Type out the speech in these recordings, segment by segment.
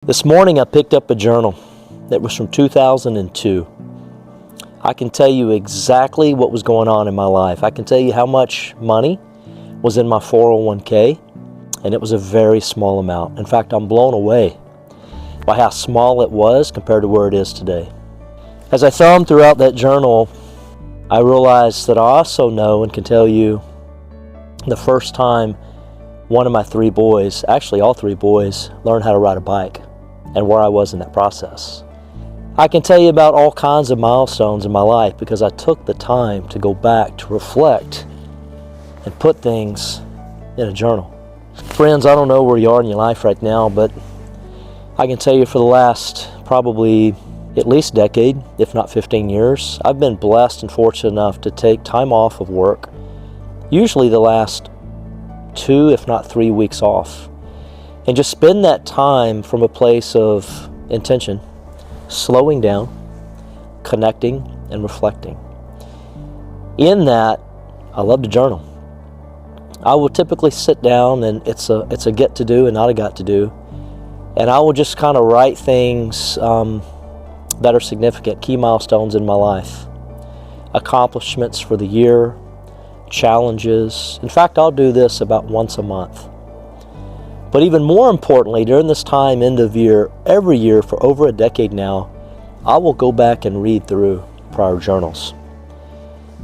This morning I picked up a journal that was from 2002. I can tell you exactly what was going on in my life. I can tell you how much money was in my 401k, and it was a very small amount. In fact, I'm blown away by how small it was compared to where it is today. As I thumbed throughout that journal, I realized that I also know and can tell you the first time one of my three boys, actually all three boys, learned how to ride a bike and where I was in that process. I can tell you about all kinds of milestones in my life because I took the time to go back to reflect and put things in a journal. Friends, I don't know where you are in your life right now, but I can tell you for the last probably at least decade, if not 15 years, I've been blessed and fortunate enough to take time off of work, usually the last 2, if not 3 weeks off, and just spend that time from a place of intention, slowing down, connecting, and reflecting. In that, I love to journal. I will typically sit down, and it's a get to do and not a got to do, and I will just kind of write things that are significant, key milestones in my life, accomplishments for the year, challenges. In fact, I'll do this about once a month. But even more importantly, during this time, end of year, every year for over a decade now, I will go back and read through prior journals.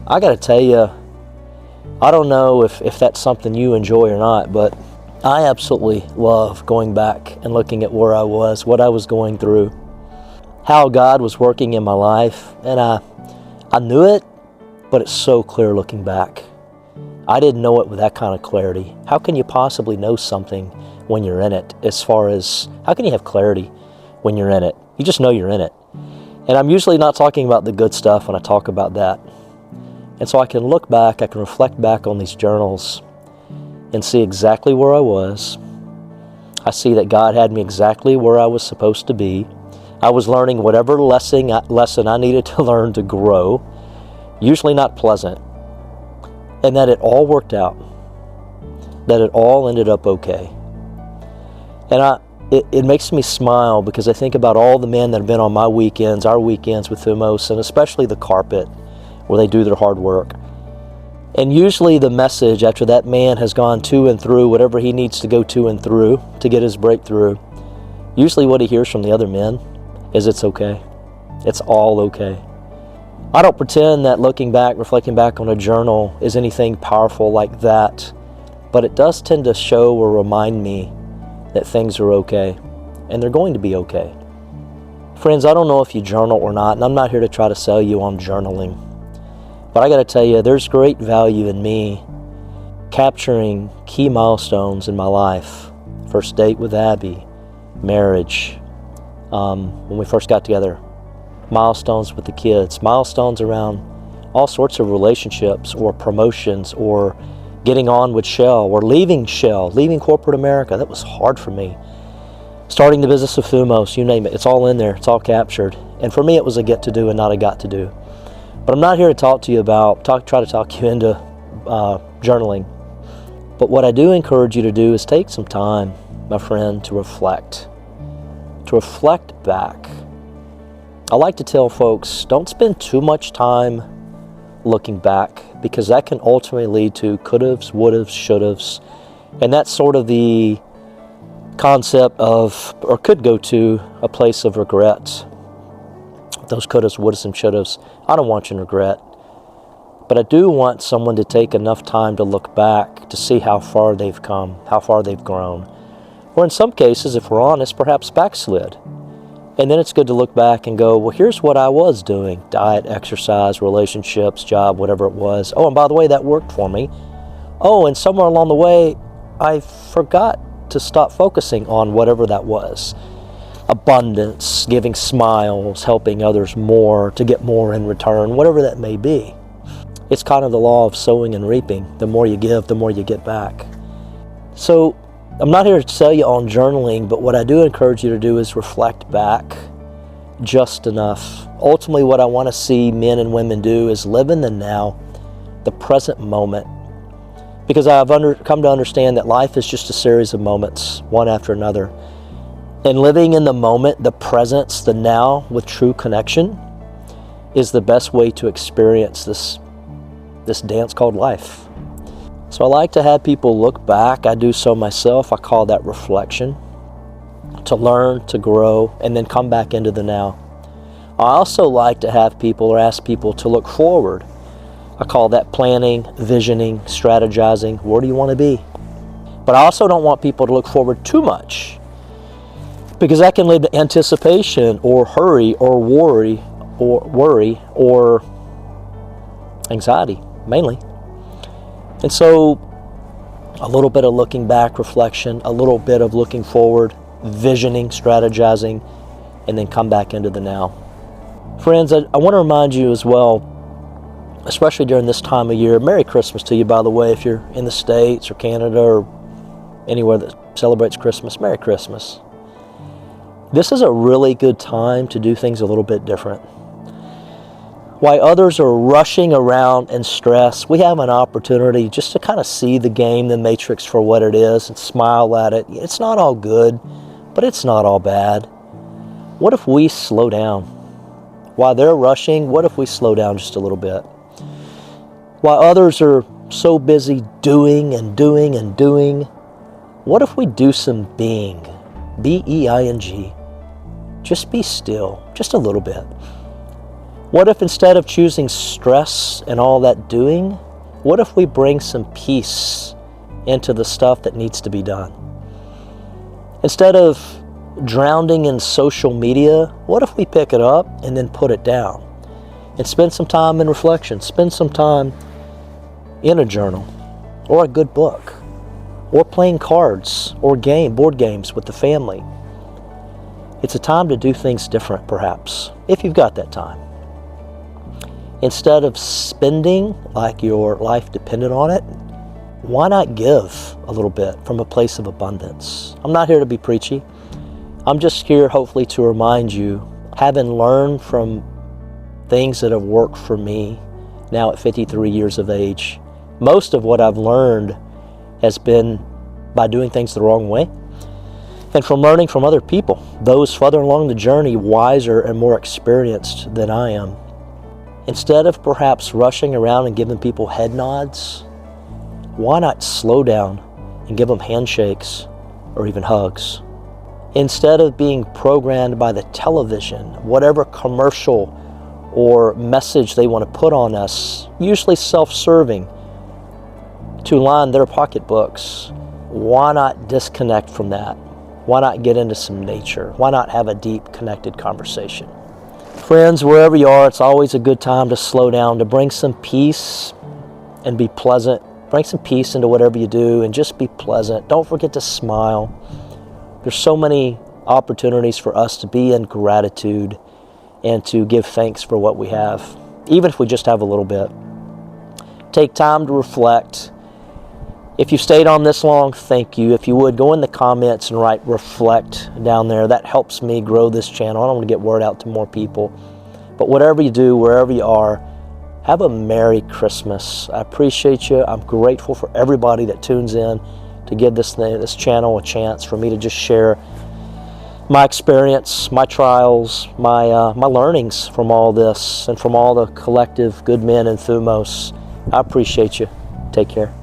I got to tell you, I don't know if that's something you enjoy or not, but I absolutely love going back and looking at where I was, what I was going through, how God was working in my life. And I knew it, but it's so clear looking back. I didn't know it with that kind of clarity. How can you possibly know something when you're in it? As far as, how can you have clarity when you're in it? You just know you're in it. And I'm usually not talking about the good stuff when I talk about that. And so I can look back, I can reflect back on these journals and see exactly where I was. I see that God had me exactly where I was supposed to be. I was learning whatever lesson I needed to learn to grow, usually not pleasant. And that it all worked out, that it all ended up okay. And it makes me smile because I think about all the men that have been on my weekends, our weekends with Thumos, and especially the carpet where they do their hard work. And usually the message after that man has gone to and through whatever he needs to go to and through to get his breakthrough, usually what he hears from the other men is it's okay. It's all okay. I don't pretend that looking back, reflecting back on a journal is anything powerful like that, but it does tend to show or remind me that things are okay, and they're going to be okay. Friends, I don't know if you journal or not, and I'm not here to try to sell you on journaling, but I got to tell you, there's great value in me capturing key milestones in my life. First date with Abby, marriage, when we first got together, milestones with the kids, milestones around all sorts of relationships or promotions or getting on with Shell or leaving corporate America. That was hard for me. Starting the business of Thumos, you name it, it's all in there, it's all captured. And for me, it was a get to do and not a got to do. But I'm not here to talk to you about, try to talk you into journaling. But what I do encourage you to do is take some time, my friend, to reflect back. I like to tell folks, don't spend too much time looking back because that can ultimately lead to could'ves, would'ves, should'ves. And that's sort of the concept of, or could go to a place of regret. Those could'ves, would'ves, and should'ves. I don't want you to regret. But I do want someone to take enough time to look back to see how far they've come, how far they've grown. Or in some cases, if we're honest, perhaps backslid. And then it's good to look back and go, well, here's what I was doing. Diet, exercise, relationships, job, whatever it was. Oh, and by the way, that worked for me. Oh, and somewhere along the way, I forgot to stop focusing on whatever that was. Abundance, giving smiles, helping others more, to get more in return, whatever that may be. It's kind of the law of sowing and reaping. The more you give, the more you get back. So I'm not here to sell you on journaling, but what I do encourage you to do is reflect back just enough. Ultimately, what I want to see men and women do is live in the now, the present moment. Because I've come to understand that life is just a series of moments, one after another. And living in the moment, the presence, the now with true connection is the best way to experience this dance called life. So I like to have people look back. I do so myself. I call that reflection, to learn, to grow, and then come back into the now. I also like to have people or ask people to look forward. I call that planning, visioning, strategizing. Where do you want to be? But I also don't want people to look forward too much, because that can lead to anticipation or hurry or worry or anxiety, mainly. And so a little bit of looking back, reflection, a little bit of looking forward, visioning, strategizing, and then come back into the now. Friends, I want to remind you as well, especially during this time of year, Merry Christmas to you, by the way, if you're in the States or Canada or anywhere that celebrates Christmas. Merry Christmas. This is a really good time to do things a little bit different. While others are rushing around in stress, we have an opportunity just to kind of see the game, the matrix, for what it is and smile at it. It's not all good, but it's not all bad. What if we slow down? While they're rushing, what if we slow down just a little bit? While others are so busy doing and doing and doing, what if we do some being? B-E-I-N-G. Just be still, just a little bit. What if instead of choosing stress and all that doing, what if we bring some peace into the stuff that needs to be done? Instead of drowning in social media, what if we pick it up and then put it down and spend some time in reflection, spend some time in a journal or a good book or playing cards or board games with the family? It's a time to do things different, perhaps, if you've got that time. Instead of spending like your life depended on it, why not give a little bit from a place of abundance? I'm not here to be preachy. I'm just here hopefully to remind you, having learned from things that have worked for me now at 53 years of age, most of what I've learned has been by doing things the wrong way, and from learning from other people, those further along the journey, wiser and more experienced than I am. Instead of perhaps rushing around and giving people head nods, why not slow down and give them handshakes or even hugs? Instead of being programmed by the television, whatever commercial or message they want to put on us, usually self-serving, to line their pocketbooks, why not disconnect from that? Why not get into some nature? Why not have a deep, connected conversation? Friends, wherever you are, it's always a good time to slow down, to bring some peace and be pleasant. Bring some peace into whatever you do and just be pleasant. Don't forget to smile. There's so many opportunities for us to be in gratitude and to give thanks for what we have, even if we just have a little bit. Take time to reflect. If you stayed on this long, thank you. If you would, go in the comments and write reflect down there. That helps me grow this channel. I don't want to get word out to more people. But whatever you do, wherever you are, have a Merry Christmas. I appreciate you. I'm grateful for everybody that tunes in to give this channel a chance for me to just share my experience, my trials, my learnings from all this and from all the collective good men in Thumos. I appreciate you. Take care.